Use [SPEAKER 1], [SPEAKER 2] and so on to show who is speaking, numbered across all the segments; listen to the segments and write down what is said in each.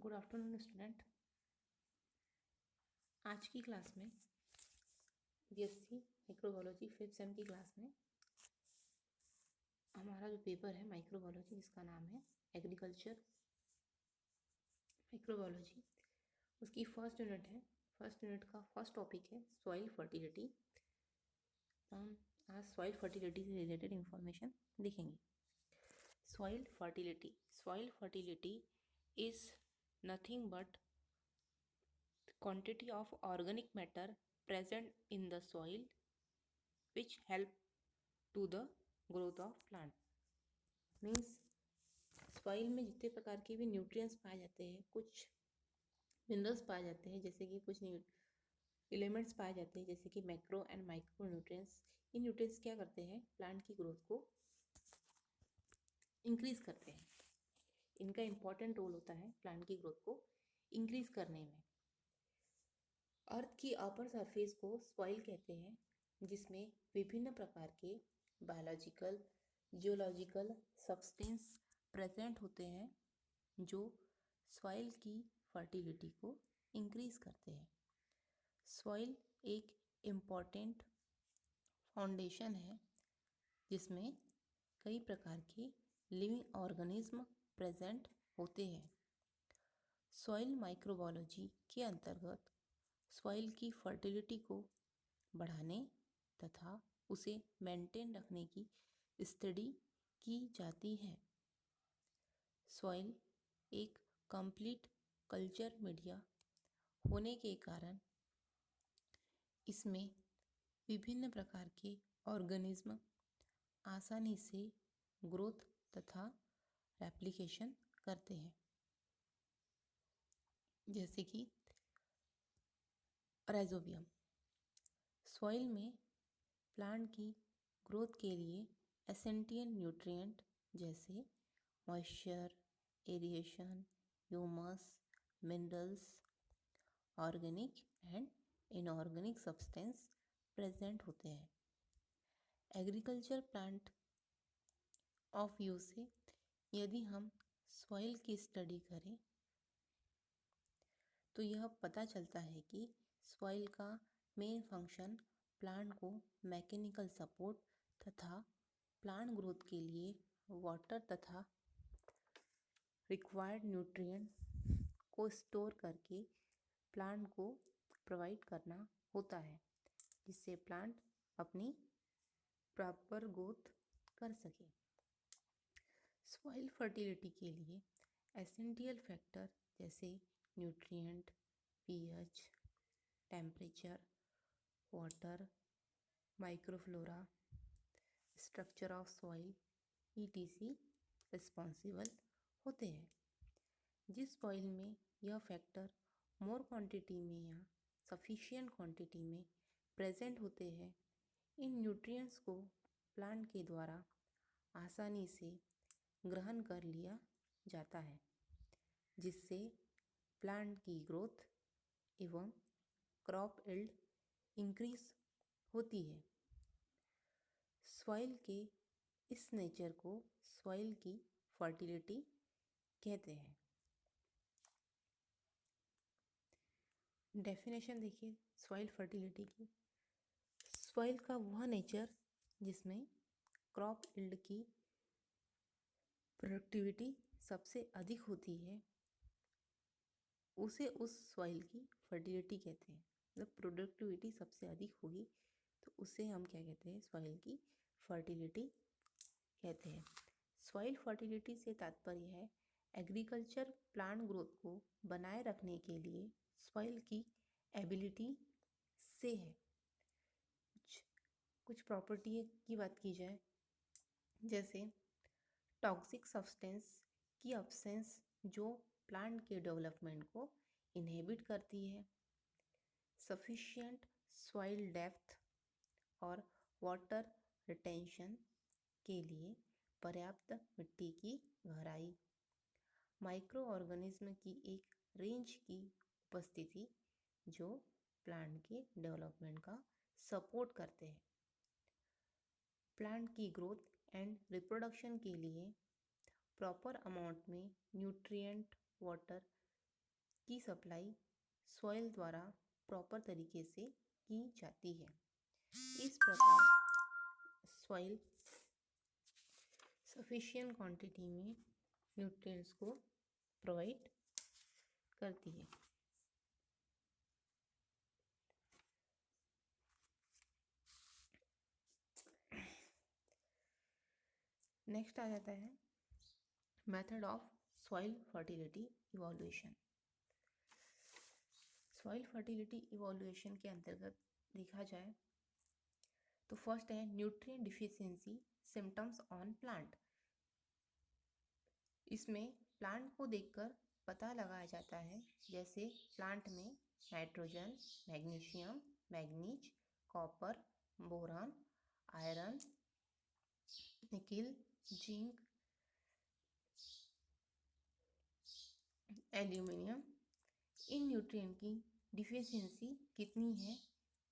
[SPEAKER 1] Good afternoon student. आज की class में बीएससी माइक्रोबायोलॉजी फिफ्थ सेम की क्लास में हमारा जो पेपर है माइक्रोबायोलॉजी, जिसका नाम है एग्रीकल्चर माइक्रोबायोलॉजी, उसकी फर्स्ट यूनिट है। फर्स्ट यूनिट का फर्स्ट टॉपिक है सॉइल फर्टिलिटी। हम आज सॉइल फर्टिलिटी से रिलेटेड इंफॉर्मेशन देखेंगे। Soil fertility is nothing but quantity of organic matter present in the soil which help to the growth of plant। Means soil में जितने प्रकार के भी न्यूट्रिएंट्स पाए जाते हैं, कुछ मिनरल्स पाए जाते हैं, जैसे कि कुछ एलिमेंट्स पाए जाते हैं, जैसे कि macro and micro nutrients. In nutrients क्या करते हैं? प्लांट की ग्रोथ को इंक्रीज करते हैं। इनका इम्पॉर्टेंट रोल होता है प्लांट की ग्रोथ को इंक्रीज करने में। अर्थ की अपर सरफेस को सॉइल कहते हैं, जिसमें विभिन्न प्रकार के बायोलॉजिकल, जियोलॉजिकल सब्सटेंस प्रेजेंट होते हैं जो सॉइल की फर्टिलिटी को इंक्रीज करते हैं। सॉइल एक इम्पॉर्टेंट फाउंडेशन है जिसमें कई प्रकार के लिविंग ऑर्गेनिज्म प्रेजेंट होते हैं। सॉइल माइक्रोबायोलॉजी के अंतर्गत सॉइल की फर्टिलिटी को बढ़ाने तथा उसे मेंटेन रखने की स्टडी की जाती है। सॉइल एक कंप्लीट कल्चर मीडिया होने के कारण इसमें विभिन्न प्रकार के ऑर्गेनिज्म आसानी से ग्रोथ तथा रेप्लिकेशन करते हैं, जैसे कि राइजोबियम। सॉइल में प्लांट की ग्रोथ के लिए एसेंशियल न्यूट्रिएंट जैसे moisture, aeration, humus, minerals, organic and inorganic substance present होते हैं। एग्रीकल्चर प्लांट ऑफ व्यू से यदि हम सॉइल की स्टडी करें तो यह पता चलता है कि सॉइल का मेन फंक्शन प्लांट को मैकेनिकल सपोर्ट तथा प्लांट ग्रोथ के लिए वाटर तथा रिक्वायर्ड न्यूट्रिएंट को स्टोर करके प्लांट को प्रोवाइड करना होता है, जिससे प्लांट अपनी प्रॉपर ग्रोथ कर सके। सॉइल फर्टिलिटी के लिए एसेंशियल फैक्टर जैसे nutrient, pH, temperature, water, microflora, structure of soil ETC responsible होते हैं। जिस सॉइल में यह फैक्टर मोर क्वांटिटी में या सफिशिएंट क्वांटिटी में प्रेजेंट होते हैं, इन न्यूट्रिएंट्स को प्लांट के द्वारा आसानी से ग्रहण कर लिया जाता है, जिससे प्लांट की ग्रोथ एवं क्रॉप यील्ड इंक्रीज होती है। सॉइल के इस नेचर को सॉइल की फर्टिलिटी कहते हैं। डेफिनेशन देखिए सॉइल फर्टिलिटी की। सॉइल का वह नेचर जिसमें क्रॉप यील्ड की प्रोडक्टिविटी सबसे अधिक होती है, उसे उस सॉइल की फर्टिलिटी कहते हैं। मतलब प्रोडक्टिविटी सबसे अधिक होगी तो उसे हम क्या कहते हैं? सॉइल की फर्टिलिटी कहते हैं। सॉइल फर्टिलिटी से तात्पर्य है एग्रीकल्चर प्लांट ग्रोथ को बनाए रखने के लिए सॉइल की एबिलिटी से है। कुछ प्रॉपर्टी की बात की जाए, जैसे टॉक्सिक सब्सटेंस की अब्सेंस जो प्लांट के डेवलपमेंट को इनहिबिट करती है, सफिशिएंट सॉइल डेप्थ और वाटर रिटेंशन के लिए पर्याप्त मिट्टी की गहराई, माइक्रो ऑर्गेनिज्म की एक रेंज की उपस्थिति जो प्लांट के डेवलपमेंट का सपोर्ट करते हैं, प्लांट की ग्रोथ एंड रिप्रोडक्शन के लिए प्रॉपर अमाउंट में न्यूट्रिएंट, वाटर की सप्लाई सॉइल द्वारा प्रॉपर तरीके से की जाती है। इस प्रकार सॉइल सफिशिएंट क्वांटिटी में न्यूट्रिएंट्स को प्रोवाइड करती है। नेक्स्ट आ जाता है method of soil fertility evolution. Soil fertility evolution के अंतर्गत देखा जाए तो फर्स्ट है nutrient deficiency symptoms on plant. इसमें प्लांट को देखकर पता लगाया जाता है, जैसे प्लांट में nitrogen, magnesium, manganese, copper, boron, iron, nickel, zinc, aluminium, इन न्यूट्रिएंट की डिफिशियंसी कितनी है,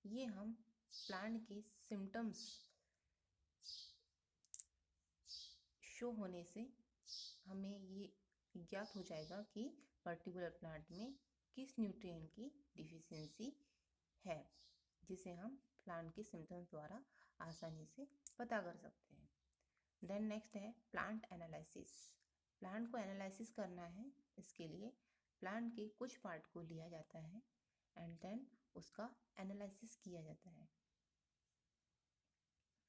[SPEAKER 1] ये हम प्लांट के सिम्टम्स शो होने से हमें ये ज्ञात हो जाएगा कि पर्टिकुलर प्लांट में किस न्यूट्रिएंट की डिफिशियंसी है, जिसे हम प्लांट के सिम्टम्स द्वारा आसानी से पता कर सकते हैं। देन नेक्स्ट है प्लांट एनालिसिस। प्लांट को एनालिसिस करना है, इसके लिए प्लांट के कुछ पार्ट को लिया जाता है एंड देन उसका एनालिसिस किया जाता है।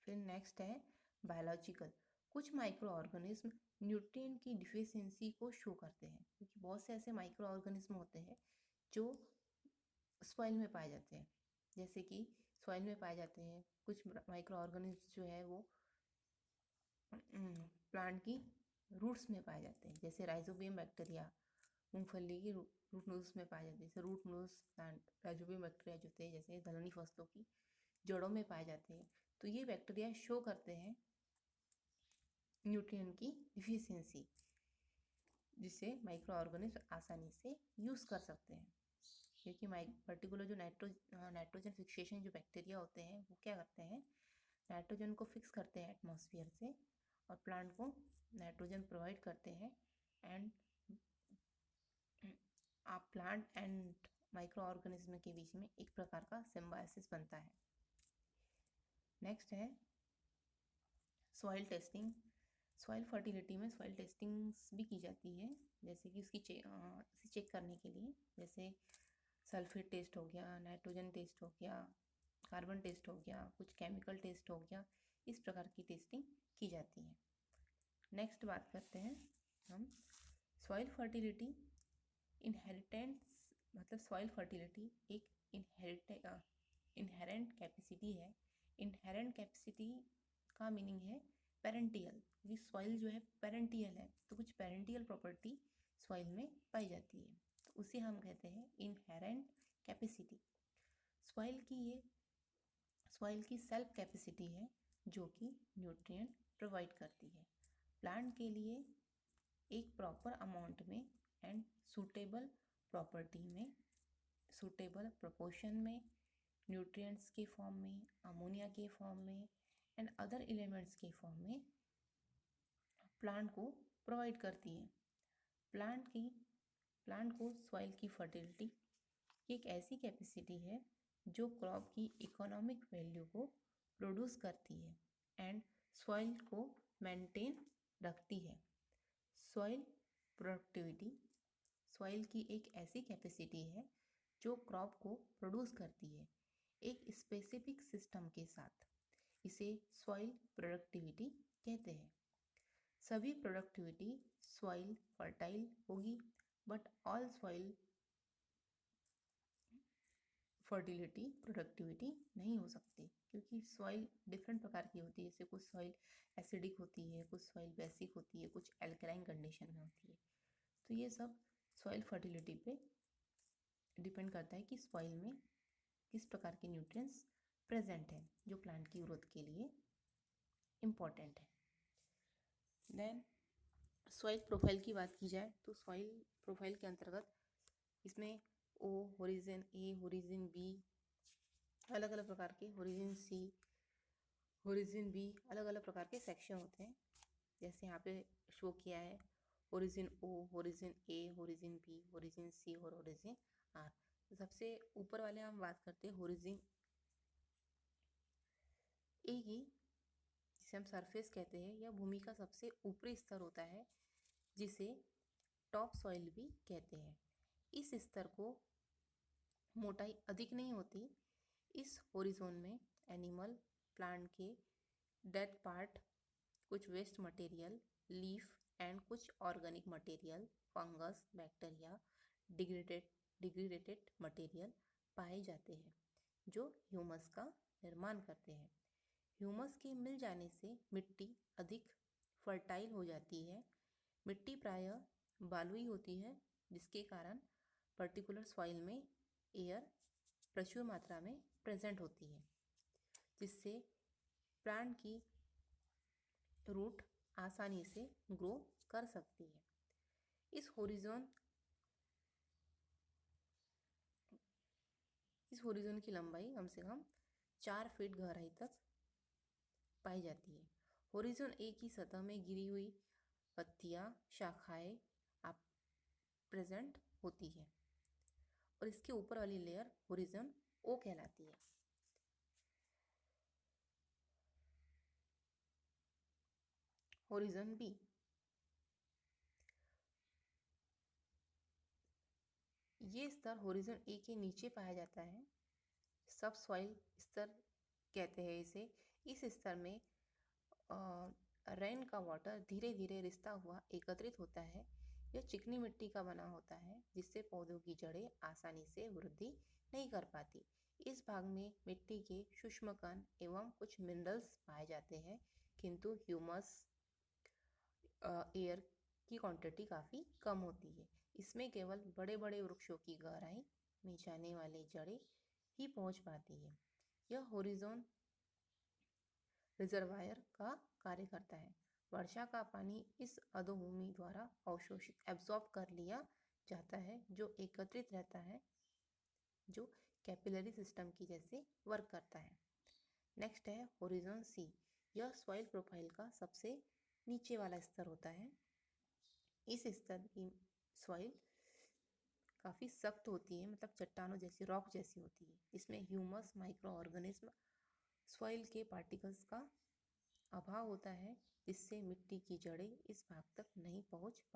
[SPEAKER 1] फिर नेक्स्ट है बायोलॉजिकल। कुछ माइक्रो ऑर्गेनिज्म न्यूट्रिएंट की डिफिशियंसी को शो करते हैं, क्योंकि बहुत से ऐसे माइक्रो ऑर्गेनिज्म होते हैं जो सॉइल में पाए जाते हैं। जैसे कि सॉइल में पाए जाते हैं कुछ माइक्रो ऑर्गेनिज्म जो है वो प्लांट की रूट्स में पाए जाते हैं, जैसे राइजोबियम बैक्टीरिया मूंगफली की रूट नोड्स में पाए जाते हैं। जैसे root nodes plant rhizobium bacteria जो होते हैं जैसे दलहनी फसलों की जड़ों में पाए जाते हैं। तो ये बैक्टीरिया शो करते हैं न्यूट्रिएंट की डिफिशियंसी, जिसे माइक्रो ऑर्गेनिज्म आसानी से यूज़ कर सकते हैं। क्योंकि पर्टिकुलर जो नाइट्रोजन फिक्सेशन जो बैक्टीरिया होते हैं वो क्या करते हैं, नाइट्रोजन को फिक्स करते हैं एटमॉस्फेयर से और प्लांट को नाइट्रोजन प्रोवाइड करते हैं एंड आप प्लांट एंड माइक्रो ऑर्गेनिज्म के बीच में एक प्रकार का सिम्बायोसिस बनता है। नेक्स्ट है सॉइल टेस्टिंग। सॉइल फर्टिलिटी में सॉइल टेस्टिंग्स भी की जाती है, जैसे कि उसकी चेक करने के लिए, जैसे सल्फेट टेस्ट हो गया, नाइट्रोजन टेस्ट हो गया, कार्बन टेस्ट हो गया, कुछ केमिकल टेस्ट हो गया, इस प्रकार की टेस्टिंग की जाती है। नेक्स्ट बात करते हैं हम सॉइल फर्टिलिटी इनहेरिटेंस। मतलब सॉइल फर्टिलिटी एक इनहेरेंट कैपेसिटी है। इनहेरेंट कैपेसिटी का मीनिंग है पेरेंटियल, क्योंकि सॉइल जो है पेरेंटियल है, तो कुछ पेरेंटियल प्रॉपर्टी सॉइल में पाई जाती है, तो उसे हम कहते हैं इनहेरेंट कैपेसिटी। सॉइल की सेल्फ कैपेसिटी है जो कि न्यूट्रिएंट प्रोवाइड करती है प्लांट के लिए एक प्रॉपर अमाउंट में एंड सूटेबल प्रॉपर्टी में, सूटेबल प्रोपोर्शन में, न्यूट्रिएंट्स के फॉर्म में, अमोनिया के फॉर्म में एंड अदर एलिमेंट्स के फॉर्म में प्लांट को प्रोवाइड करती है। प्लांट को सॉइल की फर्टिलिटी एक ऐसी कैपेसिटी है जो क्रॉप की इकोनॉमिक वैल्यू को प्रोड्यूस करती है एंड सॉइल को मेंटेन रखती है। सॉइल प्रोडक्टिविटी सॉइल की एक ऐसी कैपेसिटी है जो क्रॉप को प्रोड्यूस करती है एक स्पेसिफिक सिस्टम के साथ, इसे सॉइल प्रोडक्टिविटी कहते हैं। सभी प्रोडक्टिविटी सॉइल फर्टाइल होगी, but all soil fertility productivity नहीं हो सकती, क्योंकि सॉइल डिफरेंट प्रकार की होती है। जैसे कुछ सॉइल एसिडिक होती है, कुछ सॉइल बेसिक होती है, कुछ एल्कलाइन कंडीशन में होती है। तो ये सब सॉइल फर्टिलिटी पे डिपेंड करता है कि सॉइल में किस प्रकार के न्यूट्रिएंट्स प्रेजेंट हैं जो प्लांट की ग्रोथ के लिए इम्पॉर्टेंट है। देन सॉइल प्रोफाइल की बात की जाए तो सॉइल प्रोफाइल के अंतर्गत इसमें ओ होरिजन ए, होरिजन बी, अलग अलग प्रकार के होरिजन सी, होरिजन बी, अलग अलग प्रकार के सेक्शन होते हैं। जैसे यहाँ पे शो किया है ओरिजिन ओ, ओरिजिन ए, ओरिजिन बी, ओरिजिन सी और ओरिजिन आर। सबसे ऊपर वाले हम बात करते हैं ओरिजिन ए की, जिसे हम सरफेस कहते हैं। यह भूमि का सबसे ऊपरी स्तर होता है, जिसे टॉप सॉइल भी कहते हैं। इस स्तर को मोटाई अधिक नहीं होती। इस होरिजोन में एनिमल, प्लांट के डेड पार्ट, कुछ वेस्ट मटेरियल, लीफ एंड कुछ organic material, fungus, bacteria, degraded material पाए जाते हैं, जो ह्यूमस का निर्माण करते हैं। ह्यूमस के मिल जाने से मिट्टी अधिक फर्टाइल हो जाती है। मिट्टी प्रायः बालुई होती है, जिसके कारण पर्टिकुलर सॉइल में एयर प्रचुर मात्रा में प्रेजेंट होती है, जिससे प्लांट की रूट आसानी से ग्रो कर सकती है। इस होरिजोन की लंबाई कम से कम 4 फीट गहराई तक पाई जाती है। होरिजोन ए की सतह में गिरी हुई पत्तियां, शाखाएं आप प्रेजेंट होती है, और इसके ऊपर वाली लेयर होरिजोन ओ कहलाती है। होरिजोन बी, ये स्तर होरिजोन ए के नीचे पाया जाता है। सब सॉइल स्तर कहते हैं इसे। इस स्तर में रेन का वाटर धीरे धीरे रिसता हुआ एकत्रित होता है। यह चिकनी मिट्टी का बना होता है, जिससे पौधों की जड़ें आसानी से वृद्धि नहीं कर पाती। इस भाग में मिट्टी के सूक्ष्म कण एवं कुछ मिनरल्स पाए जाते हैं, किंतु ह्यूमस एयर की क्वांटिटी काफ़ी कम होती है। इसमें केवल बड़े बड़े वृक्षों की गहराई में जाने वाली जड़ें ही पहुंच पाती है। यह होरिजोन रिजर्वायर का कार्य करता है। वर्षा का पानी इस अधोभूमि द्वारा अवशोषित एब्जॉर्ब कर लिया जाता है, जो एकत्रित रहता है, जो कैपिलरी सिस्टम की जैसे वर्क करता है। नेक्स्ट है होरिजोन सी। यह सॉइल प्रोफाइल का सबसे नीचे वाला स्तर होता है। इस स्तर की सॉइल काफ़ी सख्त होती है, मतलब चट्टानों जैसी, रॉक जैसी होती है। इसमें ह्यूमस, माइक्रो ऑर्गेनिज्म, सॉइल के पार्टिकल्स का अभाव होता है, जिससे मिट्टी की जड़ें इस भाग तक नहीं पहुंच पाती।